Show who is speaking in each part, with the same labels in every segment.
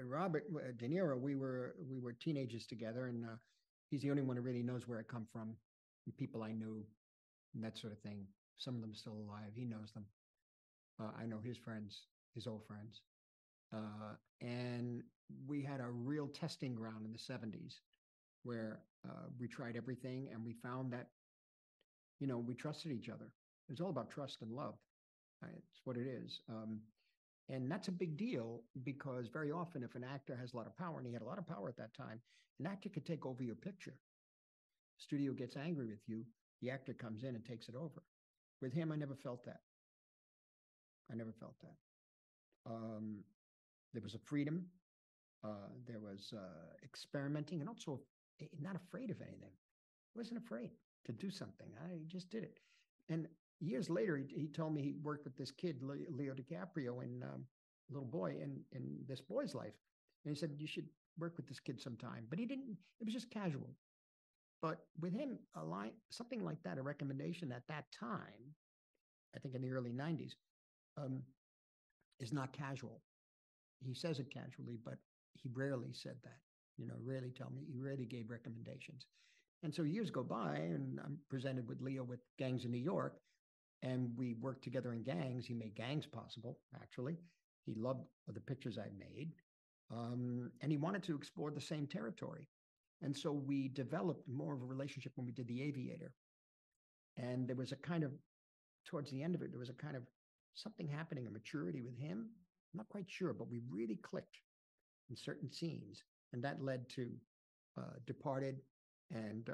Speaker 1: Robert De Niro, we were teenagers together, and he's the only one who really knows where I come from, and people I knew, and that sort of thing. Some of them still alive. He knows them. I know his friends, his old friends, and we had a real testing ground in the '70s where we tried everything, and we found that we trusted each other. It's all about trust and love. It's what it is. And that's a big deal because very often, if an actor has a lot of power, and he had a lot of power at that time, an actor could take over your picture. The studio gets angry with you, the actor comes in and takes it over. With him, I never felt that. I never felt that. There was a freedom, there was experimenting, and also not afraid of anything. I wasn't afraid to do something. I just did it. And years later, he told me he worked with this kid, Leo DiCaprio, and little boy in this boy's life. And he said, you should work with this kid sometime. But he didn't, it was just casual. But with him, something like that, a recommendation at that time, I think in the early 90s, is not casual. He says it casually, but he rarely said that. Rarely he rarely gave recommendations. And so years go by, and I'm presented with Leo with Gangs in New York, and we worked together in Gangs. He made Gangs possible, actually. He loved the pictures I made, and he wanted to explore the same territory. And so we developed more of a relationship when we did The Aviator. And there was a kind of, towards the end of it, there was a kind of something happening, a maturity with him. I'm not quite sure, but we really clicked in certain scenes. And that led to Departed. And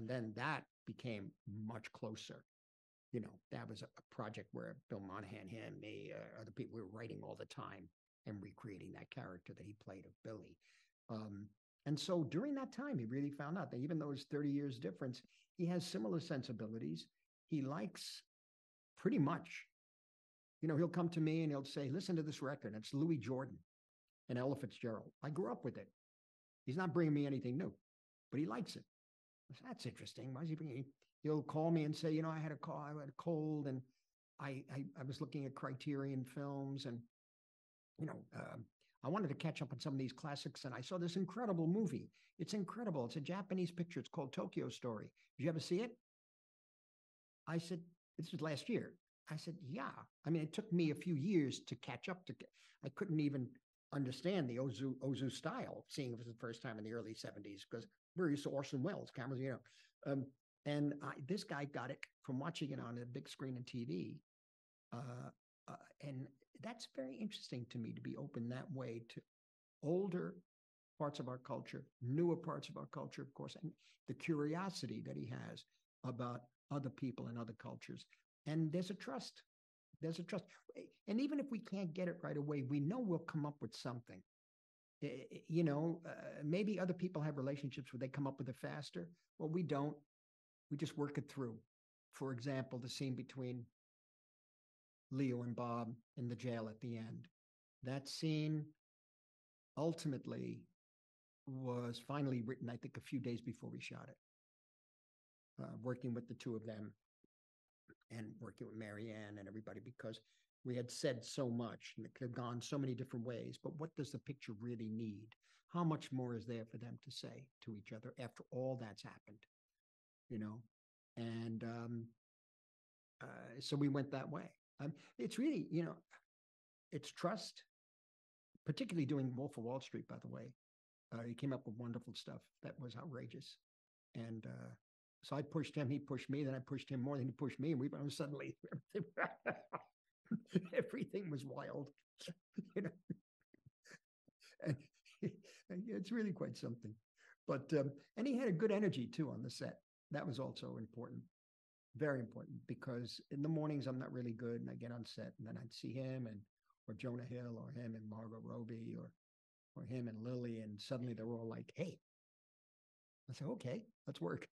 Speaker 1: then that became much closer. That was a project where Bill Monahan, him, me, other people, we were writing all the time and recreating that character that he played of Billy. And so during that time, he really found out that even though it's 30 years difference, he has similar sensibilities. He likes pretty much, he'll come to me and he'll say, listen to this record. It's Louis Jordan and Ella Fitzgerald. I grew up with it. He's not bringing me anything new, but he likes it. I said, that's interesting. Why is he bringing it? He'll call me and say, I had a call, I had a cold, and I was looking at Criterion films, and I wanted to catch up on some of these classics, and I saw this incredible movie. It's incredible. It's a Japanese picture. It's called Tokyo Story. Did you ever see it? I said, this was last year. I said, yeah. I mean, it took me a few years to catch up. I couldn't even understand the Ozu style, seeing it for the first time in the early 70s, because we're used to Orson Welles cameras, and this guy got it from watching it on a big screen and TV. And that's very interesting to me, to be open that way to older parts of our culture, newer parts of our culture, of course, and the curiosity that he has about other people and other cultures. And there's a trust. There's a trust. And even if we can't get it right away, we know we'll come up with something. Maybe other people have relationships where they come up with it faster. Well, we don't. We just work it through. For example, the scene between Leo and Bob in the jail at the end. That scene ultimately was finally written, I think, a few days before we shot it. Working with the two of them and working with Marianne and everybody, because we had said so much and it could have gone so many different ways. But what does the picture really need? How much more is there for them to say to each other after all that's happened? And so we went that way. It's really, it's trust, particularly doing Wolf of Wall Street, by the way. He came up with wonderful stuff that was outrageous. And so I pushed him, he pushed me, then I pushed him more than he pushed me. And we suddenly, everything was wild, And it's really quite something. But, and he had a good energy too on the set. That was also important. Very important, because in the mornings I'm not really good, and I get on set, and then I'd see him or Jonah Hill, or him and Margot Robbie, or him and Lily, and suddenly they're all like, "Hey," I say, "Okay, let's work."